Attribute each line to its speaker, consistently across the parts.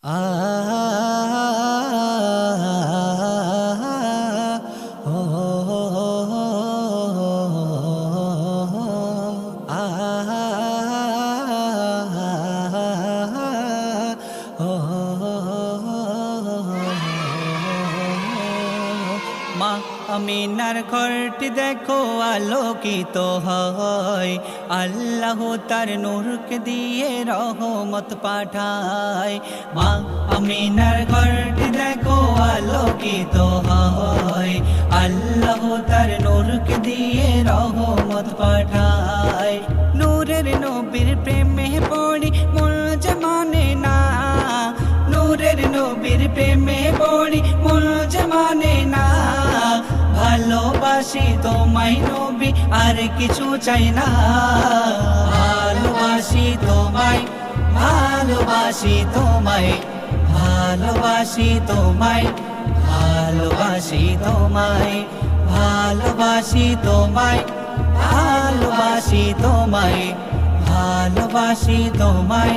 Speaker 1: আ ও আ মা আমিনার ঘরটি দেখো আলোকিত হয়, আল্লাহ তার নূরকে দিয়ে রহমত পাঠায়। মা আমিনার ঘরটি দেখো আলোকিত হয়, আল্লাহ তার নূরকে দিয়ে রহমত পাঠায়। নূরের নবীর প্রেমে পড়ি মন যে মানে না, নূরের নবীর প্রেমে পড়ি মন যে মানে না। ভালোবাসি তোমায় নবী আর কিছু চাই না, ভালোবাসি তোমায়, ভালোবাসি তোমায়, ভালোবাসি তোমায়, ভালোবাসি তোমায়, ভালোবাসি তোমায়, ভালোবাসি তোমায়, ভালোবাসি তোমায়,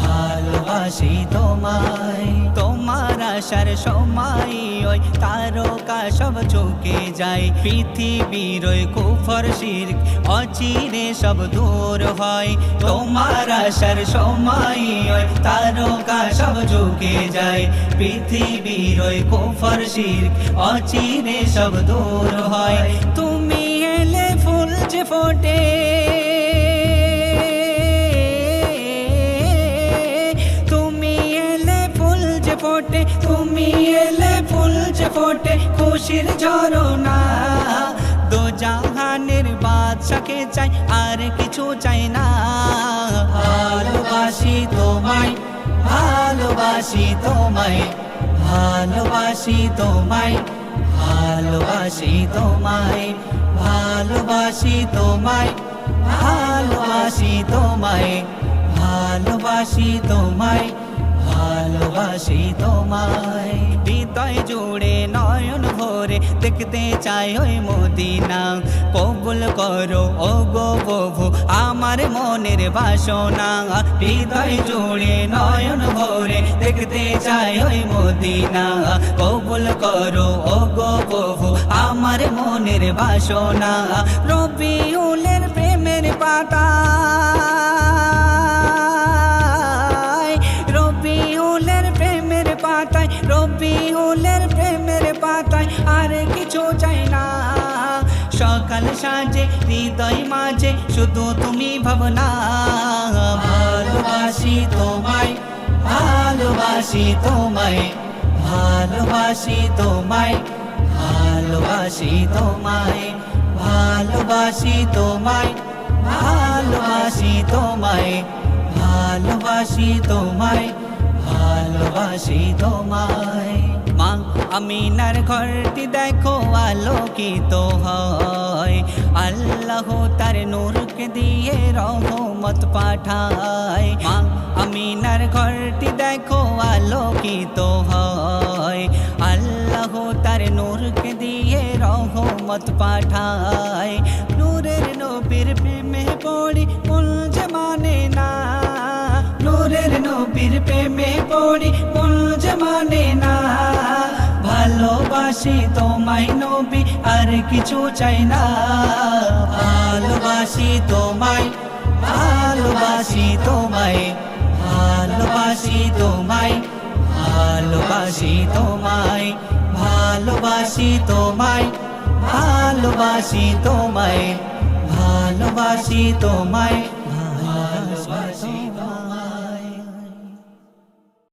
Speaker 1: ভালোবাসি তোমায়। তোমার আসার সময় ওই তারকা সব চুকে যায়, পৃথিবীর ওই কুফর শিরক অচিরে সব দূর হয়। তোমার আসার সময় ওই তারকা সব চুকে যায়, পৃথিবীর ওই কুফর শিরক অচিরে সব দূর হয়। তুমি এলে ফুল যে ফোটে, ফোটে তুমি এলে ফুল যে ফোটে খুশির ঝরনা। দো জাহানের বাদশাকে চাই আর কিছু চাই না। ভালোবাসি তোমায়, ভালোবাসি তোমায়, ভালোবাসি তোমায়, ভালোবাসি তোমায়, ভালোবাসি তোমায়, ভালোবাসি তোমায়, ভালোবাসি তোমায়, ভালোবাসি তোমায়। হৃদয় জুড়ে নয়ন ভরে দেখতে চাই ওই মদিনা, কবুল করো ও গো প্রভু আমার মনের বাসনা। হৃদয় জুড়ে নয়ন ভরে দেখতে চাই ওই মদিনা, কবুল করো ও গো প্রভু আমার মনের বাসনা। রবিউলের প্রেমের পাতা, রবিউলের প্রেমের পাতায় আর কিছু চাই না। সকাল সাজে হৃদয় মাঝে শুধু তুমি ভাবনা। ভালোবাসি তোমায়, ভালোবাসি তোমায়, ভালোবাসি তোমায়, ভালোবাসি তোমায়, ভালোবাসি তোমায়, ভালোবাসি তোমায়, ভালোবাসি তোমায়, ভালোবাসি তোমায়। মা আমিনার ঘরটি দেখো আলোকিত হয়, আল্লাহ তার নূরকে দিয়ে রহমত পাঠায়। মা আমিনার ঘরটি দেখো আলোকিত হয়, আল্লাহ তার নূরকে দিয়ে রহমত পাঠায়। নূরের নবীর প্রেমে পড়ি মন যে মানে না, নূরের নবীর প্রেমে পড়ি মন যে মানে না। ভালোবাসি তোমায় নবী আর কিছু চাই না। ভালোবাসি তোমায়, ভালোবাসি তোমায়, ভালোবাসি তোমায়, ভালোবাসি তোমায়, ভালোবাসি তোমায়, ভালোবাসি তোমায়, ভালোবাসি তোমায়,